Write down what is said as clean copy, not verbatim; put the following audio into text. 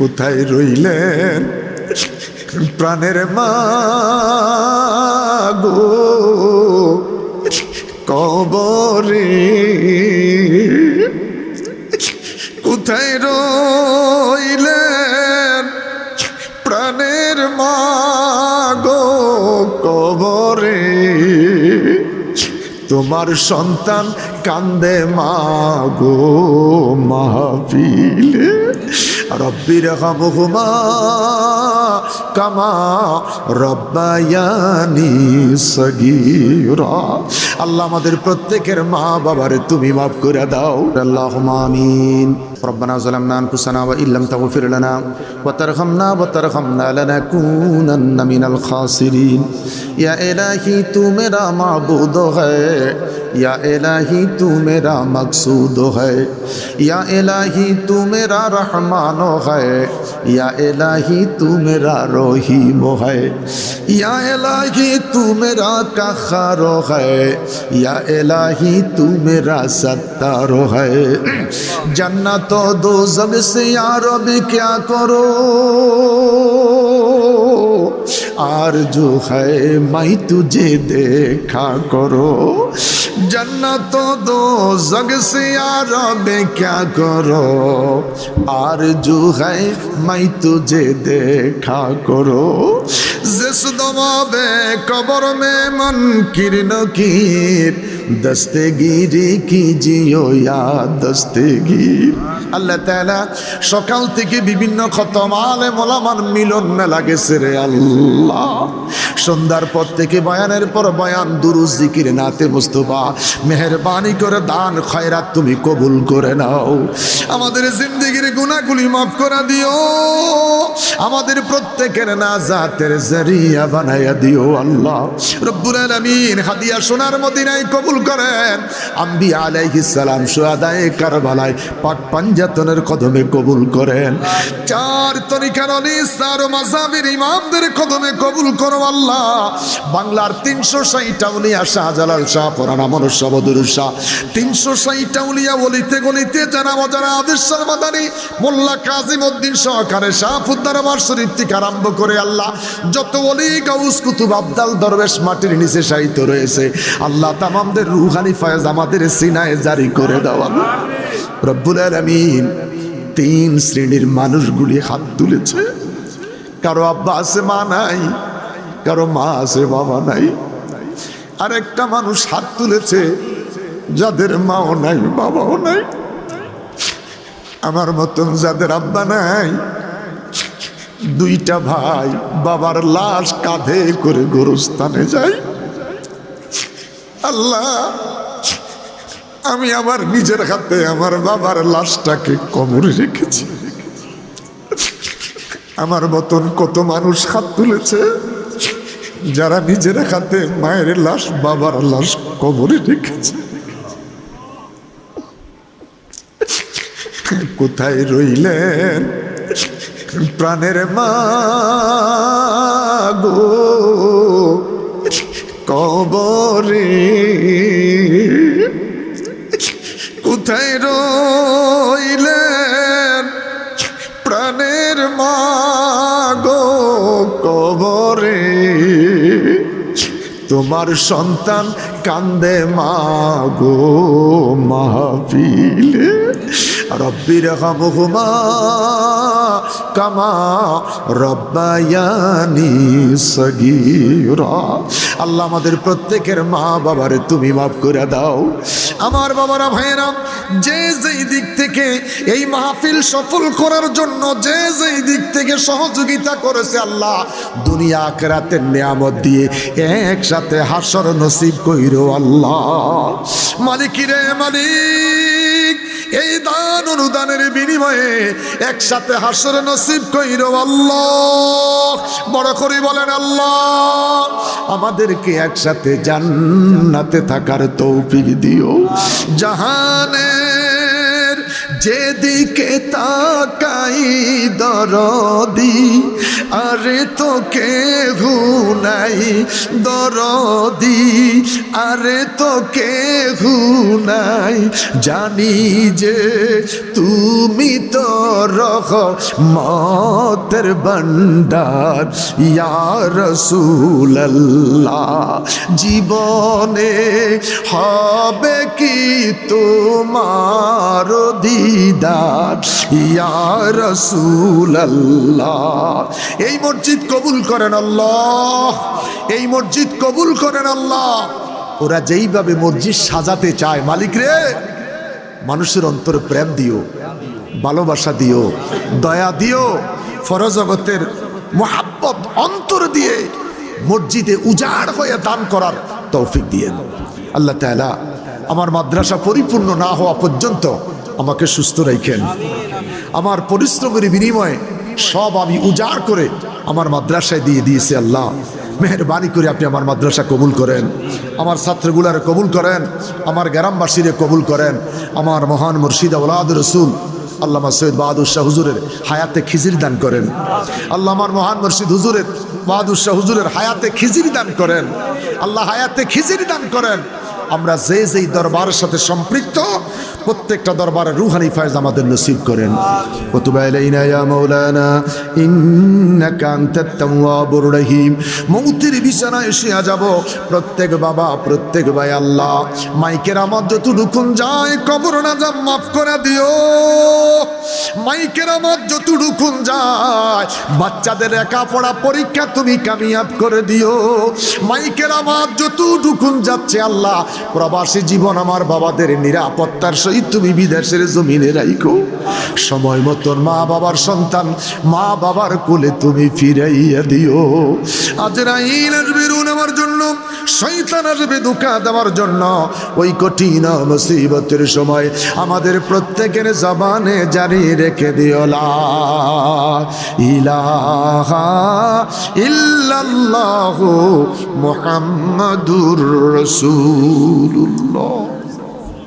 কোথায় রইলেন প্রাণের মা গো কবরে? কোথায় রইলেন প্রাণের মা গো কবরে? তোমার সন্তান কান্দে মা গো মাহফিলে। রব্বির হামহুমা কামা রব্বায়ানি সগীরা। আল্লাহ আমাদের প্রত্যেকের মা বাবারে তুমি মাফ করে দাও। আল্লাহুম্মা আমিন। রব্বানা যালামনা আনফুসানা ওয়া ইল্লাম তাগফির লানা ওয়া তারহামনা লানাকুনান্না মিনাল খাসিরিন। ইয়া ইলাহি তু মেরা মাবুদ হ্যায়, या इलाही तू मेरा मकसूद है, या इलाही तू मेरा रहमान है, या इलाही तू मेरा रहीम है, या इलाही तू मेरा कहर है, या इलाही तू मेरा सत्तार है। जन्नत और दोज़ख से या रब क्या करो, आरज़ू है मैं तुझे देखा करो। जन्नत दोज़ख से या रब क्या करो, आरज़ू है मैं तुझे देखा करो। जिस दवाबे कब्र में मुनकिर नकीर, दस्तगीरी कीजियो या दस्तगीर। আল্লাহ তাআলা সকাল থেকে বিভিন্ন খতম আলেম ওলামার মিলন মেলা গেছে রে আল্লাহ। সন্ধ্যার পর থেকে বয়ানের পর বয়ান, দুরূদ, জিকির, নাতে মুস্তাফা, মেহেরবানি করে দান খয়রাত তুমি কবুল করে নাও। আমাদের জিন্দেগির গুনাহগুলি মাফ করে দিও, আমাদের প্রত্যেকের নাজাতের জরিয়া বানায়া দিও আল্লাহ রব্বুল আলামিন। হাদিয়া সোনার মদিনায় কবুল করেন, আম্বিয়া আলাইহিস সালাম শুহাদায়ে কারবালায় পাক পাঞ্জাতনের কদমে কবুল করেন। চার তরিকার ওলি, চার মাযহাবের ইমামদের কদমে কবুল করো আল্লাহ। বাংলার ৩৬০টা উলিয়া, শাহজালাল শাহ, পুরানা মনুষ্য বদরুল শাহ, ৩৬০টা উলিয়া ওলিতে গলিতে যারা মজারা আদেশ মাদানী, মোল্লা কাজী উদ্দিন সহকারে শাহফুদ্দার শরীফ থেকে আরম্ভ করে আল্লাহ যত ওলি গাউস কুতুব আবদাল দরবেশ মাটির নিচে শায়িত রয়েছে আল্লাহ তামামদের রুহানি ফয়েজ আমাদের সিনায় জারি করে দেওয়া রব্বুল আলামিন। ৩ শ্রেণীর মানুষগুলি হাত তুলেছে। কারো আব্বা আছে, মা নাই, কারো মা আছে, বাবা নাই। আরেকটা মানুষ হাত তুলেছে যাদের মাও নাই, বাবাও নাই। আমার মতন যাদের আব্বা নাই, 2টা ভাই বাবার লাশ কাঁধে করে গোরস্থানে যায়। আল্লাহ, আমি আমার নিজের হাতে আমার বাবার লাশটাকে কবরে রেখেছি। আমার মতন কত মানুষ হাত তুলেছে যারা নিজের হাতে মায়ের লাশ, বাবার লাশ কবরে রেখেছে। কোথায় রইলেন প্রাণের মা গো কবরে? কোথায় রইলেন প্রাণের মা গো কবরে? তোমার সন্তান কান্দে মা গো মাহফিলে। রব্বির হামহুমা কামা রব্বায়ানি সগীরা। আল্লাহ আমাদের প্রত্যেকের মা বাবারে তুমি মাফ করে দাও। আমার বাবারা, ভাইয়েরা, যে যেই দিক থেকে এই মাহফিল সফল করার জন্য যে যেই দিক থেকে সহযোগিতা করেছে আল্লাহ দুনিয়া আখিরাতের নিয়ামত দিয়ে একসাথে হাসর নসিব কইরো আল্লাহ। মালিকিরে মালিক, এই দান অনুদানের বিনিময়ে একসাথে হাসর নসিব কইরো আল্লাহ। বড় করে বলেন আল্লাহ, আমাদেরকে একসাথে জান্নাতে থাকার তৌফিক দিও। জাহানের যেদিকে তাকাই দরদি আরে তো কেহু নাই দরদি, আরে তো কেহু নাই, জানি যে তুমি তো রহমতের ভান্ডার ইয়া রাসূলুল্লাহ। জীবনে হবে কি তোমার দিদার ইয়া রাসূলুল্লাহ। এই মসজিদ কবুল করেন আল্লাহ, এই মসজিদ কবুল করেন আল্লাহ। ওরা যেইভাবে মসজিদ সাজাতে চায়, মালিক রে মানুষের অন্তরে প্রেম দিও, ভালোবাসা দিও, দয়া দিও, ফরজগতের মোহাব্বত অন্তর দিয়ে মসজিদে উজাড় হয়ে দান করার তৌফিক দিয়েন আল্লাহ তাআলা। আমার মাদ্রাসা পরিপূর্ণ না হওয়া পর্যন্ত আমাকে সুস্থ রাখেন। আমার পরিশ্রমের বিনিময়ে সব আমি উজাড় করে আমার মাদ্রাসায় দিয়ে দিয়েছি আল্লাহ। মেহেরবানি করে আপনি আমার মাদ্রাসা কবুল করেন, আমার ছাত্রগুলারে কবুল করেন, আমার গ্রামবাসীরে কবুল করেন। আমার মহান মুর্শিদ আওলাদ রসুল আল্লামা সৈয়দ বাহাদুর শাহ হুজুরের হায়াতে খিজির দান করেন আল্লাহ। আমার মহান মুর্শিদ হুজুরের বাহাদুর শাহ হুজুরের হায়াতে খিজির দান করেন আল্লাহ, হায়াতে খিজির দান করেন। আমরা যে যেই দরবারের সাথে সম্পৃক্ত প্রত্যেকটা দরবারের রুহানি ফায়জ আমাদের নসিব করেন। ওয়াতুব আলাইনা ইয়া মাওলানা ইন্নাকা আনতাত তাওয়াবুর রহিম। মৌতের বিছানায় এসে যাব প্রত্যেক বাবা, প্রত্যেক ভাই আল্লাহ মাইকের আমার যতটুকুন যায় কবর নাজাম মাফ করে দিও। মাইকের আমার যতটুকুন যায় বাচ্চাদের লেখাপড়া পরীক্ষা তুমি কামিয়াব করে দিও। মাইকের আমার যতটুকুন যাচ্ছে আল্লাহ প্রবাসী জীবন আমার বাবাদের নিরাপত্তার সহিত তুমি বিদেশের জমিনে রাখো। সময় মতন মা বাবার সন্তান মা বাবার কোলে তুমি ফিরাইয়া দিও। আজরাইল আসবে রুন আমার জন্য, শয়তান আসবে ধোঁকা দেওয়ার জন্য। ওই কঠিন মুসিবতের সময় আমাদের প্রত্যেকের জবানে জারি রেখে দিও লা ইলাহা ইল্লাল্লাহু মুহাম্মাদুর রাসূলুল্লাহ।